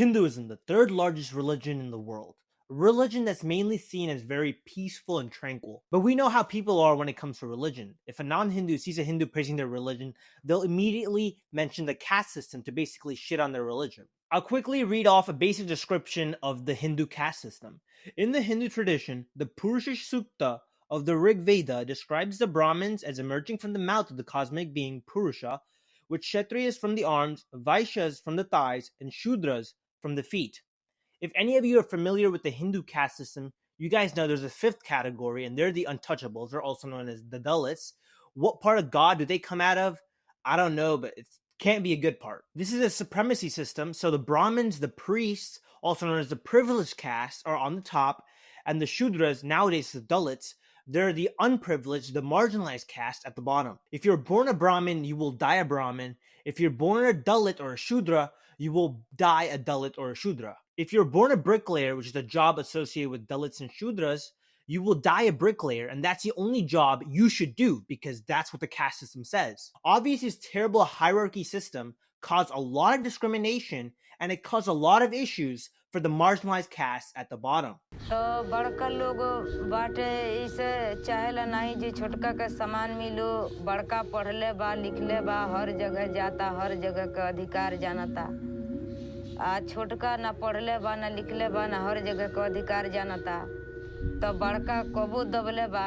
Hinduism, the third largest religion in the world. A religion that's mainly seen as very peaceful and tranquil. But we know how people are when it comes to religion. If a non-Hindu sees a Hindu praising their religion, they'll immediately mention the caste system to basically shit on their religion. I'll quickly read off a basic description of the Hindu caste system. In the Hindu tradition, the Purusha Sukta of the Rig Veda describes the Brahmins as emerging from the mouth of the cosmic being Purusha, with Kshatriyas from the arms, Vaishyas from the thighs, and Shudras from the feet. If any of you are familiar with the Hindu caste system, you guys know there's a fifth category, and they're the untouchables. They're also known as the Dalits. What part of God do they come out of? I don't know, but it can't be a good part. This is a supremacy system, so the Brahmins, the priests, also known as the privileged caste, are on the top, and the Shudras, nowadays the Dalits, they're the unprivileged, the marginalized caste at the bottom. If you're born a Brahmin, you will die a Brahmin. If you're born a Dalit or a Shudra, you will die a Dalit or a Shudra. If you're born a bricklayer, which is a job associated with Dalits and Shudras, you will die a bricklayer, and that's the only job you should do because that's what the caste system says. Obviously, this terrible hierarchy system caused a lot of discrimination, and it caused a lot of issues for the marginalized caste at the bottom. तो बड़का लोग बाटे इसे चाहेला नहीं जे छोटका के समान मिलो बड़का पढ़ले बा लिखले बा हर जगह जाता हर जगह का अधिकार जानता आ छोटका ना पढ़ले बा ना लिखले बा ना हर जगह का अधिकार जानता तो बड़का कबू दबले बा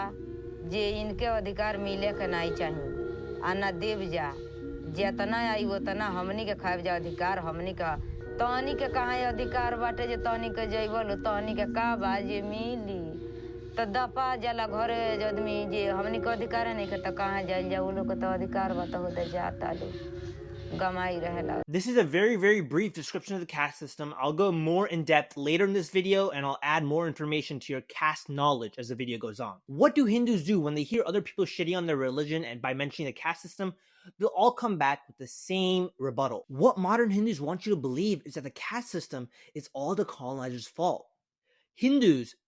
जे इनके अधिकार मिले के नहीं चाहिए आ ना देव जा जितना आई उतना हमनी के खाए जा अधिकार हमनी का तहनी के कहाँ अधिकार बाटे जे तहनी के जइबल तहनी के का बा जे मिली तो दपा जाला घरे आदमी जे हमनी के अधिकार नहीं के तो कहाँ जाइल जा उ लोग के तो अधिकार बा तो होते जाता लोग गमाई रहेला. This is a very brief description of the caste system. I'll go more in depth later in this video, and I'll add more information to your caste knowledge as the video goes on. What do Hindus do when they hear other people shitting on their religion, and by mentioning the caste system, they'll all come back with the same rebuttal. What modern Hindus want you to believe is that the caste system is all the colonizers' fault.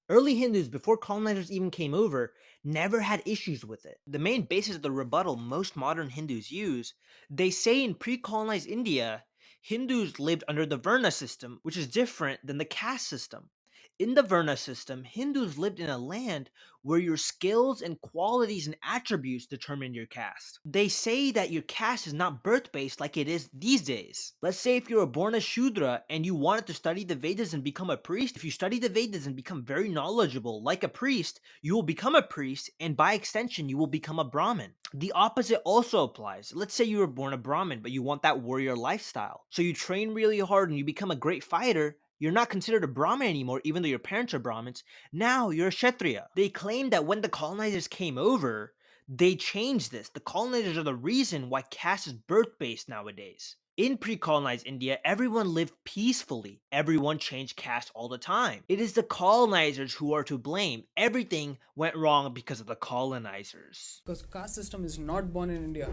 Early Hindus, before colonizers even came over, never had issues with it. The main basis of the rebuttal most modern Hindus use, they say in pre-colonized India, Hindus lived under the varna system, which is different than the caste system. In the varna system, Hindus lived in a land where your skills and qualities and attributes determined your caste. They say that your caste is not birth-based like it is these days. Let's say if you were born a Shudra and you wanted to study the Vedas and become a priest, if you study the Vedas and become very knowledgeable like a priest, you will become a priest, and by extension, you will become a Brahmin. The opposite also applies. Let's say you were born a Brahmin, but you want that warrior lifestyle. So you train really hard and you become a great fighter. You're not considered a Brahmin anymore, even though your parents are Brahmins. Now you're a Kshatriya. They claim that when the colonizers came over, they changed this. The colonizers are the reason why caste is birth-based nowadays. In pre-colonized India, everyone lived peacefully. Everyone changed caste all the time. It is the colonizers who are to blame. Everything went wrong because of the colonizers. Because caste system is not born in India.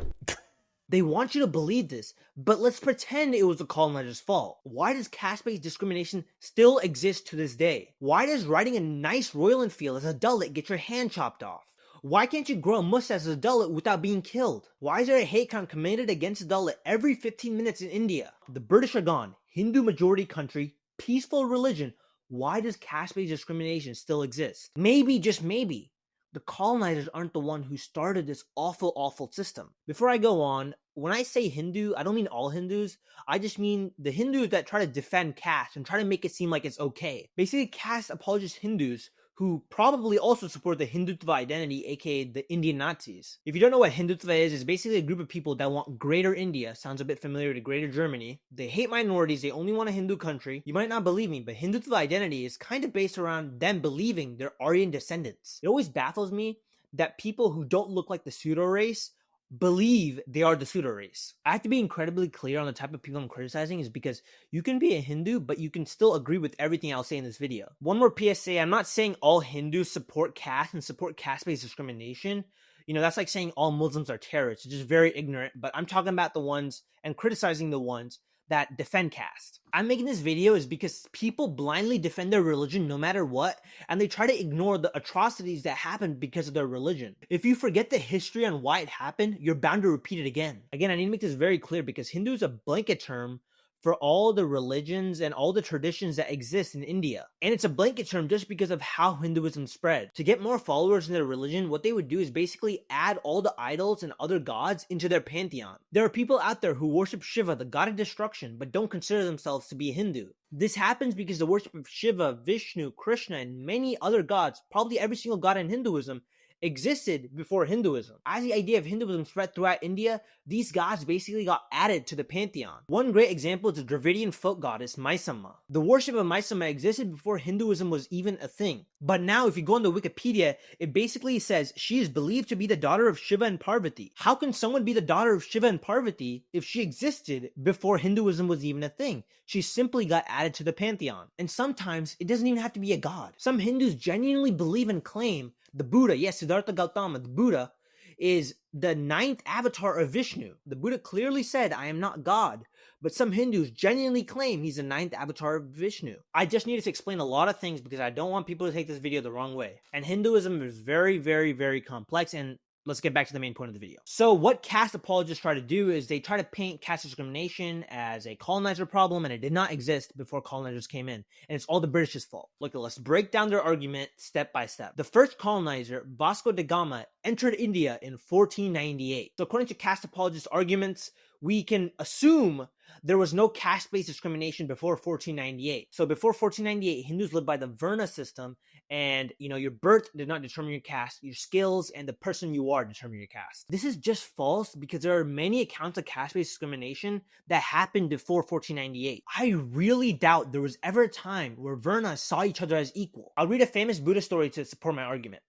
They want you to believe this, but let's pretend it was the colonizers' fault. Why does caste-based discrimination still exist to this day? Why does riding a nice Royal Enfield as a Dalit get your hand chopped off? Why can't you grow a mustache as a Dalit without being killed? Why is there a hate crime committed against a Dalit every 15 minutes in India? The British are gone. Hindu majority country, peaceful religion. Why does caste-based discrimination still exist? Maybe, just maybe, the colonizers aren't the one who started this awful system. Before I go on, when I say Hindu, I don't mean all Hindus. I just mean the Hindus that try to defend caste and try to make it seem like it's okay. Basically, caste apologist Hindus who probably also support the Hindutva identity, aka the Indian Nazis. If you don't know what Hindutva is, it's basically a group of people that want greater India. Sounds a bit familiar to greater Germany. They hate minorities, they only want a Hindu country. You might not believe me, but Hindutva identity is kind of based around them believing they're Aryan descendants. It always baffles me that people who don't look like the pseudo race believe they are the pseudo race. I have to be incredibly clear on the type of people I'm criticizing is because you can be a Hindu, but you can still agree with everything I'll say in this video. One more PSA, I'm not saying all Hindus support caste and support caste-based discrimination. You know, that's like saying all Muslims are terrorists. It's just very ignorant, but I'm talking about the ones and criticizing the ones that defend caste. I'm making this video is because people blindly defend their religion no matter what, and they try to ignore the atrocities that happened because of their religion. If you forget the history on why it happened, you're bound to repeat it again. Again, I need to make this very clear because Hindu is a blanket term for all the religions and all the traditions that exist in India. And it's a blanket term just because of how Hinduism spread. To get more followers in their religion, what they would do is basically add all the idols and other gods into their pantheon. There are people out there who worship Shiva, the god of destruction, but don't consider themselves to be Hindu. This happens because the worship of Shiva, Vishnu, Krishna, and many other gods, probably every single god in Hinduism, existed before Hinduism. As the idea of Hinduism spread throughout India, these gods basically got added to the pantheon. One great example is the Dravidian folk goddess Maisamma. The worship of Maisamma existed before Hinduism was even a thing. But now if you go into Wikipedia, it basically says she is believed to be the daughter of Shiva and Parvati. How can someone be the daughter of Shiva and Parvati if she existed before Hinduism was even a thing? She simply got added to the pantheon. And sometimes it doesn't even have to be a god. Some Hindus genuinely believe and claim the Buddha, yes, Siddhartha Gautama, the Buddha, is the 9th avatar of Vishnu. The Buddha clearly said, I am not God. But some Hindus genuinely claim he's the 9th avatar of Vishnu. I just needed to explain a lot of things because I don't want people to take this video the wrong way. And Hinduism is very, very, very complex, and let's get back to the main point of the video. So what caste apologists try to do is they try to paint caste discrimination as a colonizer problem, and it did not exist before colonizers came in. And it's all the British's fault. Look, let's break down their argument step by step. The first colonizer, Vasco da Gama, entered India in 1498. So according to caste apologists' arguments, we can assume there was no caste-based discrimination before 1498. So before 1498, Hindus lived by the varna system, and your birth did not determine your caste. Your skills and the person you are determine your caste. This is just false because there are many accounts of caste-based discrimination that happened before 1498. I really doubt there was ever a time where varnas saw each other as equal. I'll read a famous Buddha story to support my argument.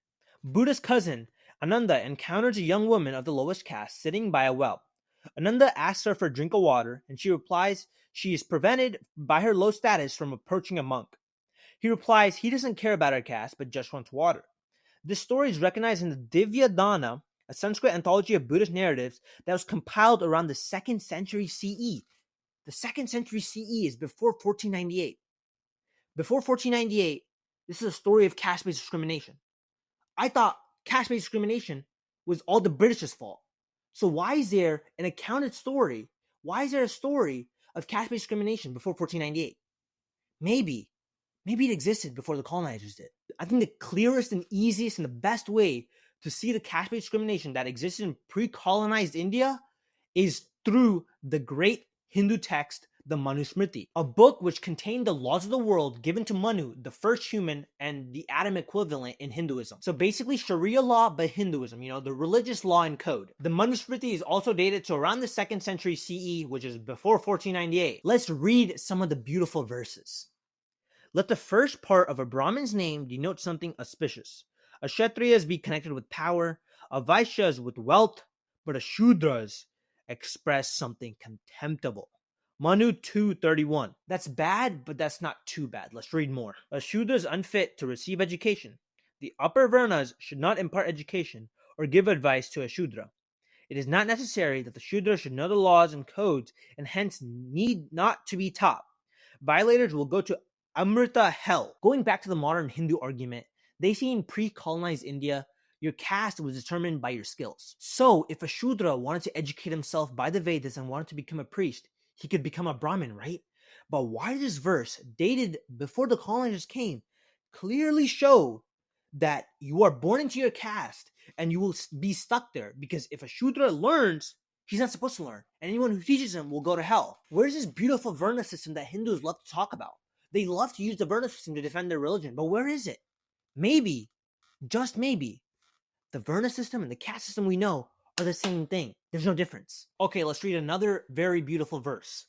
Buddha's cousin, Ananda, encounters a young woman of the lowest caste sitting by a well. Ananda asks her for a drink of water, and she replies she is prevented by her low status from approaching a monk. He replies he doesn't care about her caste, but just wants water. This story is recognized in the Divya Dana, a Sanskrit anthology of Buddhist narratives that was compiled around the 2nd century CE. The 2nd century CE is before 1498. Before 1498, this is a story of caste-based discrimination. I thought caste-based discrimination was all the British's fault. So why is there an accounted story? Why is there a story of caste-based discrimination before 1498? Maybe it existed before the colonizers did. I think the clearest and easiest and the best way to see the caste-based discrimination that existed in pre-colonized India is through the great Hindu text, the Manusmriti, a book which contained the laws of the world given to Manu, the first human, and the Adam equivalent in Hinduism. So basically Sharia law, but Hinduism, the religious law and code. The Manusmriti is also dated to around the 2nd century CE, which is before 1498. Let's read some of the beautiful verses. Let the first part of a Brahmin's name denote something auspicious. A Kshatriyas be connected with power, a Vaishyas with wealth, but a Shudras express something contemptible. Manu 2:31. That's bad, but that's not too bad. Let's read more. A Shudra is unfit to receive education. The upper Varnas should not impart education or give advice to a Shudra. It is not necessary that the Shudra should know the laws and codes and hence need not to be taught. Violators will go to Amrita hell. Going back to the modern Hindu argument, they say in pre-colonized India, your caste was determined by your skills. So if a Shudra wanted to educate himself by the Vedas and wanted to become a priest, he could become a Brahmin, right? But why does this verse, dated before the colonizers came, clearly show that you are born into your caste and you will be stuck there? Because if a Shudra learns, he's not supposed to learn. And anyone who teaches him will go to hell. Where's this beautiful Varna system that Hindus love to talk about? They love to use the Varna system to defend their religion, but where is it? Maybe, just maybe, the Varna system and the caste system we know are the same thing. There's no difference. Okay, let's read another very beautiful verse.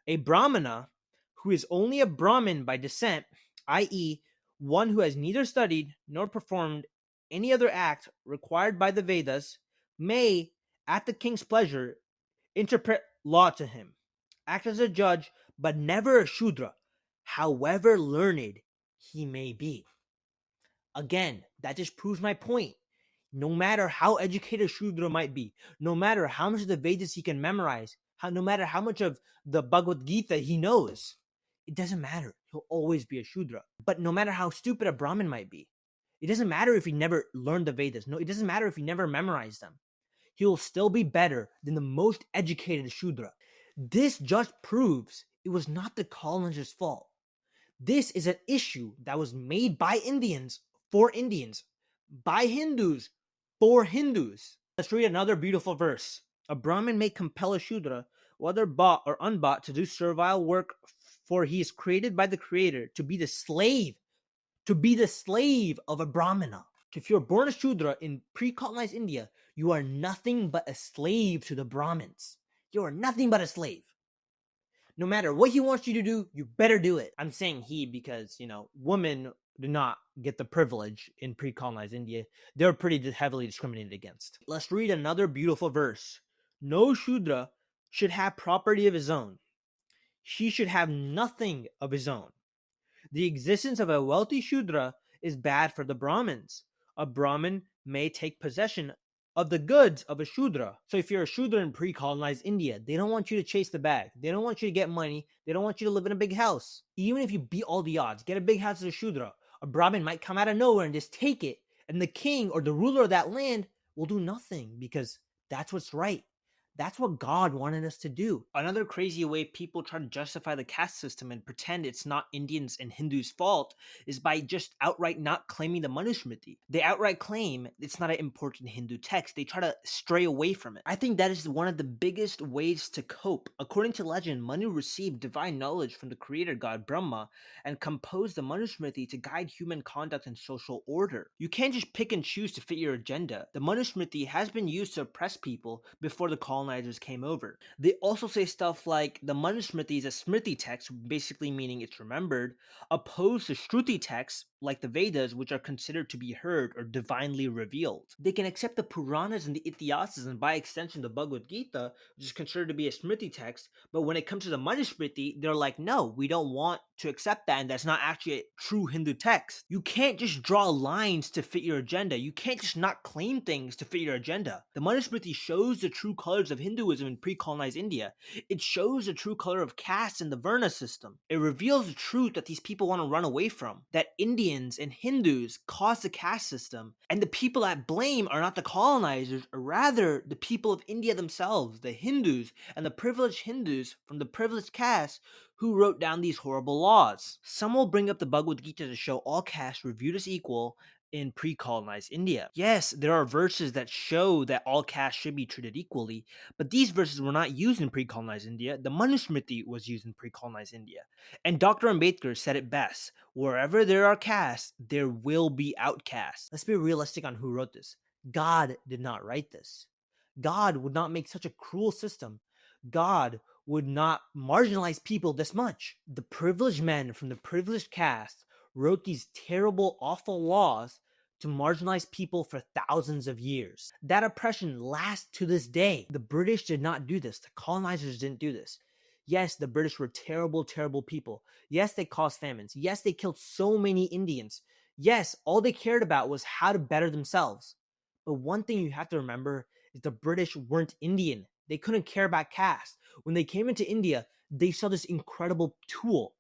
A Brahmana who is only a Brahmin by descent, i.e., one who has neither studied nor performed any other act required by the Vedas, may, at the king's pleasure, interpret law to him, act as a judge, but never a Shudra, however learned he may be. Again, that just proves my point. No matter how educated Shudra might be, no matter how much of the Vedas he can memorize, no matter how much of the Bhagavad Gita he knows, it doesn't matter. He'll always be a Shudra. But no matter how stupid a Brahmin might be, it doesn't matter if he never learned the Vedas. No, it doesn't matter if he never memorized them. He will still be better than the most educated Shudra. This just proves It was not the colonizers' fault. This is an issue that was made by Indians for Indians, by Hindus for Hindus. Let's read another beautiful verse. A Brahmin may compel a Shudra, whether bought or unbought, to do servile work, for he is created by the Creator to be the slave of a Brahmana. If you're born a Shudra in pre-colonized India, you are nothing but a slave to the Brahmins. You are nothing but a slave. No matter what he wants you to do, you better do it. I'm saying he because, women do not get the privilege in pre-colonized India. They're pretty heavily discriminated against. Let's read another beautiful verse. No Shudra should have property of his own. He should have nothing of his own. The existence of a wealthy Shudra is bad for the Brahmins. A Brahmin may take possession of the goods of a Shudra. So if you're a Shudra in pre-colonized India, they don't want you to chase the bag. They don't want you to get money. They don't want you to live in a big house. Even if you beat all the odds, get a big house as a Shudra, a Brahmin might come out of nowhere and just take it. And the king or the ruler of that land will do nothing because that's what's right. That's what God wanted us to do. Another crazy way people try to justify the caste system and pretend it's not Indians and Hindus' fault is by just outright not claiming the Manusmriti. They outright claim it's not an important Hindu text. They try to stray away from it. I think that is one of the biggest ways to cope. According to legend, Manu received divine knowledge from the creator god Brahma and composed the Manusmriti to guide human conduct and social order. You can't just pick and choose to fit your agenda. The Manusmriti has been used to oppress people before the colonizers came over. They also say stuff like the Manusmriti is a Smriti text, basically meaning it's remembered, opposed to Shruti texts like the Vedas, which are considered to be heard or divinely revealed. They can accept the Puranas and the Itihasas and by extension the Bhagavad Gita, which is considered to be a Smriti text, but when it comes to the Manusmriti, they're like, no, we don't want to accept that, and that's not actually a true Hindu text. You can't just draw lines to fit your agenda. You can't just not claim things to fit your agenda. The Manusmriti shows the true colors of Hinduism in pre-colonized India. It shows the true color of caste and the varna system. It reveals the truth that these people want to run away from, that Indians and Hindus caused the caste system, and the people at blame are not the colonizers, or rather the people of India themselves, the Hindus and the privileged Hindus from the privileged caste who wrote down these horrible laws. Some will bring up the Bhagavad Gita to show all castes were viewed as equal in pre-colonized India. Yes, there are verses that show that all castes should be treated equally, but these verses were not used in pre-colonized India. The Manusmriti was used in pre-colonized India. And Dr. Ambedkar said it best, wherever there are castes, there will be outcasts. Let's be realistic on who wrote this. God did not write this. God would not make such a cruel system. God would not marginalize people this much. The privileged men from the privileged caste wrote these terrible, awful laws to marginalize people for thousands of years. That oppression lasts to this day. The British did not do this. The colonizers didn't do this. Yes, the British were terrible, terrible people. Yes, they caused famines. Yes, they killed so many Indians. Yes, all they cared about was how to better themselves. But one thing you have to remember is the British weren't Indian. They couldn't care about caste. When they came into India, they saw this incredible tool.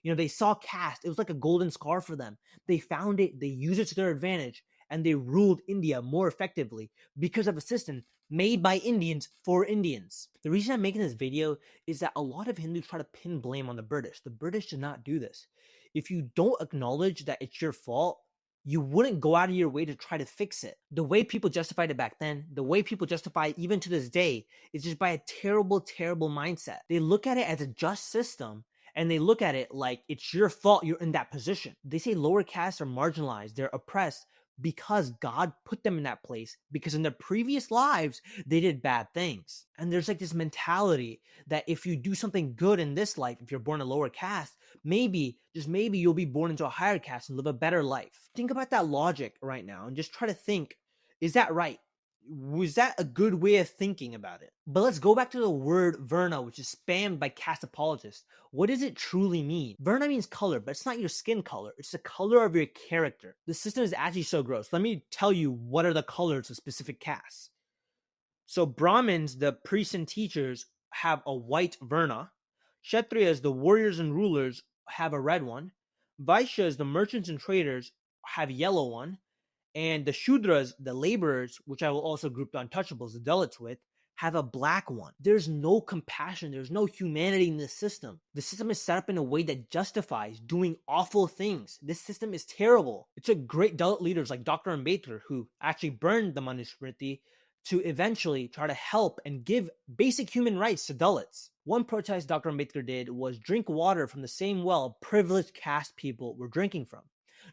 They saw caste. It was like a golden scar for them. They found it, they used it to their advantage, and they ruled India more effectively because of a system made by Indians for Indians. The reason I'm making this video is that a lot of Hindus try to pin blame on the British. The British did not do this. If you don't acknowledge that it's your fault, you wouldn't go out of your way to try to fix it. The way people justified it back then, the way people justify it even to this day, is just by a terrible, terrible mindset. They look at it as a just system, and they look at it like it's your fault you're in that position. They say lower castes are marginalized, they're oppressed because God put them in that place, because in their previous lives, they did bad things. And there's like this mentality that if you do something good in this life, if you're born a lower caste, maybe, just maybe you'll be born into a higher caste and live a better life. Think about that logic right now and just try to think, is that right? Was that a good way of thinking about it? But let's go back to the word varna, which is spammed by caste apologists. What does it truly mean? Varna means color, but it's not your skin color. It's the color of your character. The system is actually so gross. Let me tell you what are the colors of specific castes. So Brahmins, the priests and teachers, have a white varna. Kshatriyas, the warriors and rulers, have a red one. Vaishyas, the merchants and traders, have a yellow one. And the Shudras, the laborers, which I will also group the untouchables, the Dalits with, have a black one. There's no compassion. There's no humanity in this system. The system is set up in a way that justifies doing awful things. This system is terrible. It took great Dalit leaders like Dr. Ambedkar, who actually burned the Manusmriti, to eventually try to help and give basic human rights to Dalits. One protest Dr. Ambedkar did was drink water from the same well privileged caste people were drinking from.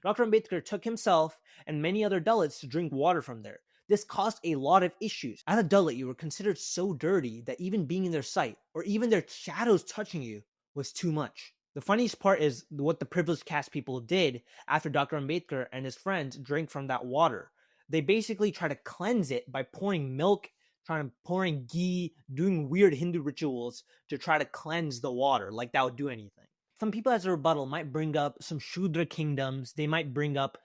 Dr. Ambedkar took himself and many other Dalits to drink water from there. This caused a lot of issues. As a Dalit, you were considered so dirty that even being in their sight, or even their shadows touching you, was too much. The funniest part is what the privileged caste people did after Dr. Ambedkar and his friends drank from that water. They basically try to cleanse it by pouring milk, pouring ghee, doing weird Hindu rituals to try to cleanse the water, like that would do anything. Some people as a rebuttal might bring up some Shudra kingdoms. They might bring up,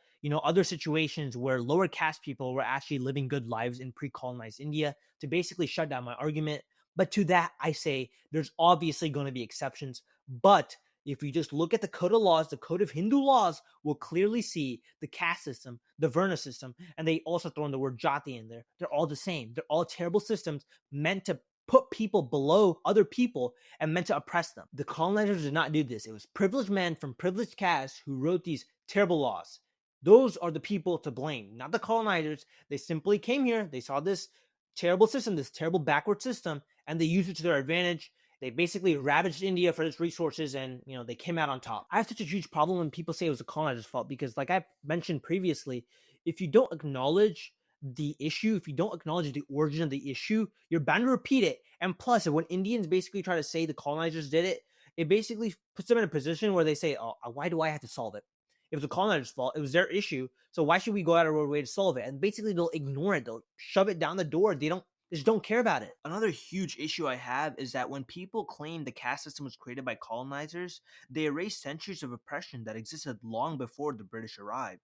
other situations where lower caste people were actually living good lives in pre-colonized India to basically shut down my argument. But to that, I say there's obviously going to be exceptions. But if you just look at the code of laws, the code of Hindu laws will clearly see the caste system, the Varna system, and they also throw in the word jati in there. They're all the same. They're all terrible systems meant to put people below other people and meant to oppress them. The colonizers did not do this. It was privileged men from privileged castes who wrote these terrible laws. Those are the people to blame, not the colonizers. They simply came here, they saw this terrible system, this terrible backward system, and they used it to their advantage. They basically ravaged India for its resources, and they came out on top. I have such a huge problem when people say it was the colonizers' fault, because like I mentioned previously, if you don't acknowledge the issue, if you don't acknowledge the origin of the issue, you're bound to repeat it. And plus, when Indians basically try to say the colonizers did it, it basically puts them in a position where they say, oh, why do I have to solve it? It was the colonizers' fault. It was their issue. So why should we go out of our way to solve it? And basically, they'll ignore it. They'll shove it down the door. They just don't care about it. Another huge issue I have is that when people claim the caste system was created by colonizers, they erase centuries of oppression that existed long before the British arrived.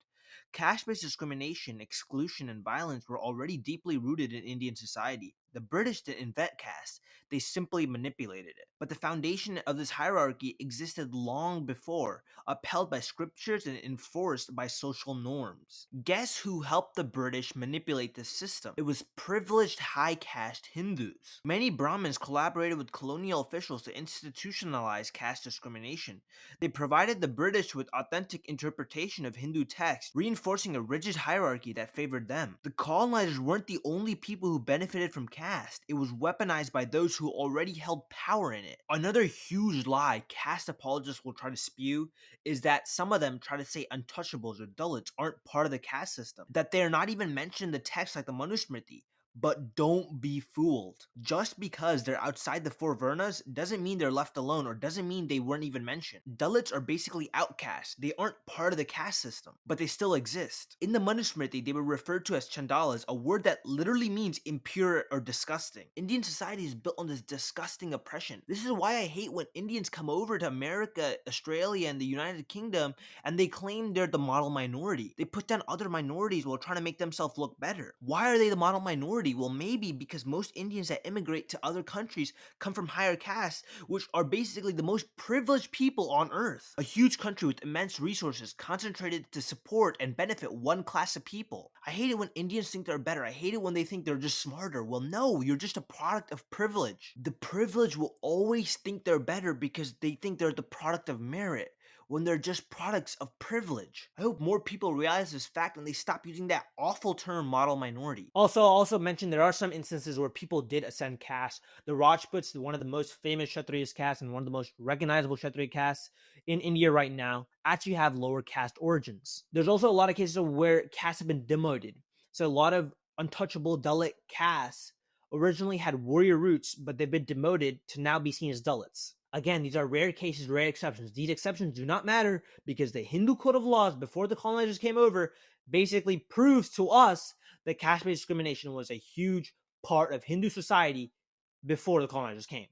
Caste-based discrimination, exclusion, and violence were already deeply rooted in Indian society. The British didn't invent caste, they simply manipulated it. But the foundation of this hierarchy existed long before, upheld by scriptures and enforced by social norms. Guess who helped the British manipulate this system? It was privileged high caste Hindus. Many Brahmins collaborated with colonial officials to institutionalize caste discrimination. They provided the British with authentic interpretation of Hindu texts, reinforcing a rigid hierarchy that favored them. The colonizers weren't the only people who benefited from caste. It was weaponized by those who already held power in it. Another huge lie caste apologists will try to spew is that some of them try to say untouchables or Dalits aren't part of the caste system, that they are not even mentioned in the text like the Manusmriti. But don't be fooled. Just because they're outside the four varnas doesn't mean they're left alone, or doesn't mean they weren't even mentioned. Dalits are basically outcasts. They aren't part of the caste system, but they still exist. In the Manusmriti, they were referred to as Chandalas, a word that literally means impure or disgusting. Indian society is built on this disgusting oppression. This is why I hate when Indians come over to America, Australia, and the United Kingdom, and they claim they're the model minority. They put down other minorities while trying to make themselves look better. Why are they the model minority? Well, maybe because most Indians that immigrate to other countries come from higher castes, which are basically the most privileged people on earth. A huge country with immense resources concentrated to support and benefit one class of people. I hate it when Indians think they're better. I hate it when they think they're just smarter. Well, no, you're just a product of privilege. The privileged will always think they're better because they think they're the product of merit, when they're just products of privilege. I hope more people realize this fact and they stop using that awful term model minority. Also, I'll also mention there are some instances where people did ascend caste. The Rajputs, one of the most famous Kshatriya castes and one of the most recognizable Kshatriya castes in India right now, actually have lower caste origins. There's also a lot of cases where castes have been demoted. So a lot of untouchable Dalit castes originally had warrior roots, but they've been demoted to now be seen as Dalits. Again, these are rare cases, rare exceptions. These exceptions do not matter because the Hindu code of laws before the colonizers came over basically proves to us that caste-based discrimination was a huge part of Hindu society before the colonizers came.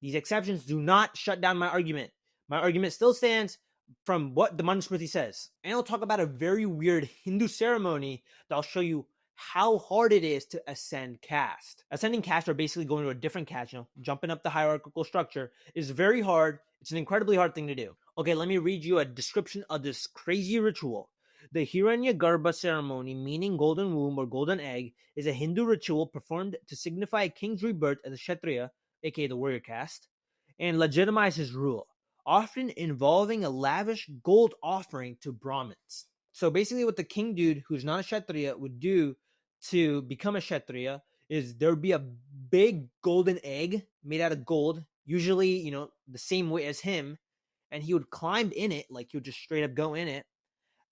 These exceptions do not shut down my argument. My argument still stands from what the Manusmriti says. And I'll talk about a very weird Hindu ceremony that I'll show you how hard it is to ascend caste. Ascending caste, or basically going to a different caste, jumping up the hierarchical structure, is very hard. It's an incredibly hard thing to do. Okay, let me read you a description of this crazy ritual. The Hiranyagarbha ceremony, meaning golden womb or golden egg, is a Hindu ritual performed to signify a king's rebirth as a Kshatriya, aka the warrior caste, and legitimize his rule, often involving a lavish gold offering to Brahmins. So basically, what the king dude who's not a Kshatriya would do to become a Kshatriya is there would be a big golden egg made out of gold, usually, the same weight as him, and he would climb in it, like he would just straight up go in it,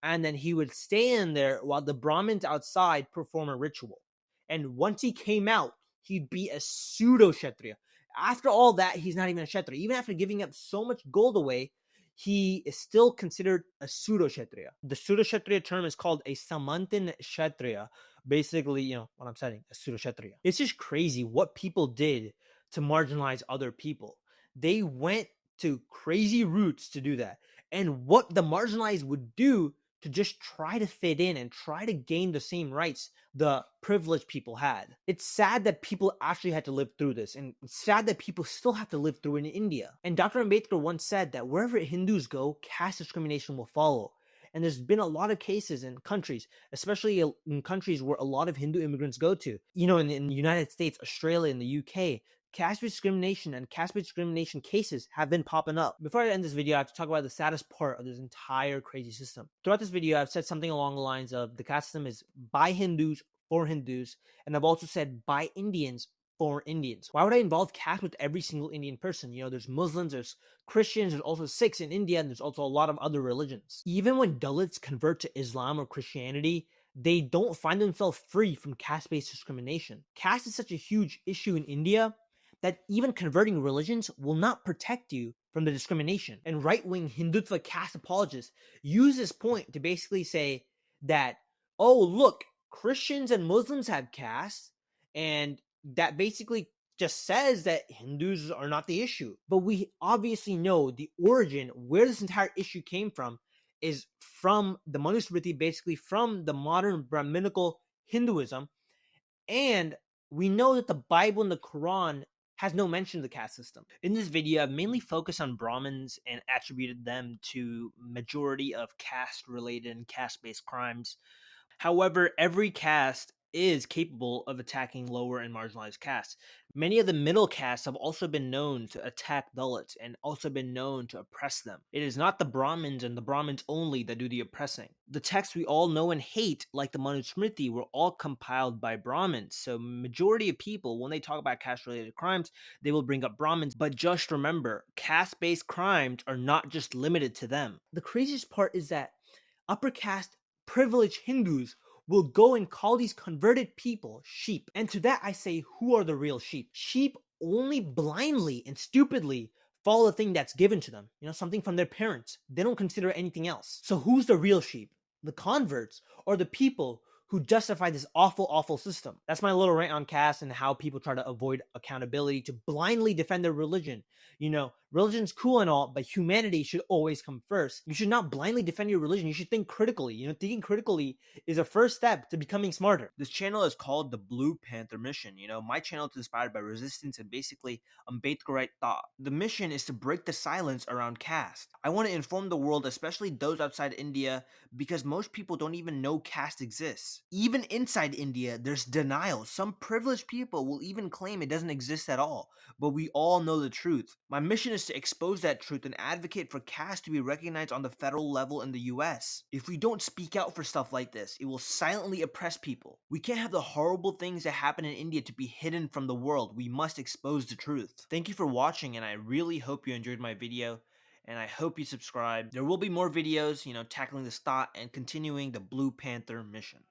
and then he would stay in there while the Brahmins outside perform a ritual. And once he came out, he'd be a pseudo Kshatriya. After all that, he's not even a Kshatriya. Even after giving up so much gold away, he is still considered a pseudo Kshatriya. The pseudo Kshatriya term is called a Samantin Kshatriya. Basically, what I'm saying, a pseudo Kshatriya. It's just crazy what people did to marginalize other people. They went to crazy routes to do that. And what the marginalized would do to just try to fit in and try to gain the same rights the privileged people had. It's sad that people actually had to live through this, and it's sad that people still have to live through it in India. And Dr. Ambedkar once said that wherever Hindus go, caste discrimination will follow. And there's been a lot of cases in countries, especially in countries where a lot of Hindu immigrants go to. In the United States, Australia, and the UK, caste-based discrimination and caste-based discrimination cases have been popping up. Before I end this video, I have to talk about the saddest part of this entire crazy system. Throughout this video, I've said something along the lines of the caste system is by Hindus for Hindus, and I've also said by Indians for Indians. Why would I involve caste with every single Indian person? There's Muslims, there's Christians, there's also Sikhs in India, and there's also a lot of other religions. Even when Dalits convert to Islam or Christianity, they don't find themselves free from caste-based discrimination. Caste is such a huge issue in India that even converting religions will not protect you from the discrimination. And right-wing Hindutva caste apologists use this point to basically say that, oh, look, Christians and Muslims have caste, and that basically just says that Hindus are not the issue. But we obviously know the origin, where this entire issue came from, is from the Manusmriti, basically from the modern Brahminical Hinduism. And we know that the Bible and the Quran has no mention of the caste system. In this video, I've mainly focused on Brahmins and attributed them to majority of caste-related and caste-based crimes. However, every caste is capable of attacking lower and marginalized castes. Many of the middle castes have also been known to attack Dalits and also been known to oppress them. It is not the Brahmins and the Brahmins only that do the oppressing. The texts we all know and hate, like the Manusmriti, were all compiled by Brahmins. So majority of people, when they talk about caste-related crimes, they will bring up Brahmins. But just remember, caste-based crimes are not just limited to them. The craziest part is that upper caste privileged Hindus will go and call these converted people sheep. And to that I say, who are the real sheep? Sheep only blindly and stupidly follow the thing that's given to them, something from their parents. They don't consider anything else. So who's the real sheep? The converts or the people who justify this awful, awful system? That's my little rant on caste and how people try to avoid accountability to blindly defend their religion. Religion's cool and all, but humanity should always come first. You should not blindly defend your religion. You should think critically. Thinking critically is a first step to becoming smarter. This channel is called the Blue Panther Mission. My channel is inspired by resistance and basically Ambedkarite thought. The mission is to break the silence around caste. I want to inform the world, especially those outside India, because most people don't even know caste exists. Even inside India, there's denial. Some privileged people will even claim it doesn't exist at all, but we all know the truth. My mission is to expose that truth and advocate for caste to be recognized on the federal level in the US. If we don't speak out for stuff like this, it will silently oppress people. We can't have the horrible things that happen in India to be hidden from the world. We must expose the truth. Thank you for watching, and I really hope you enjoyed my video, and I hope you subscribe. There will be more videos, tackling this thought and continuing the Blue Panther mission.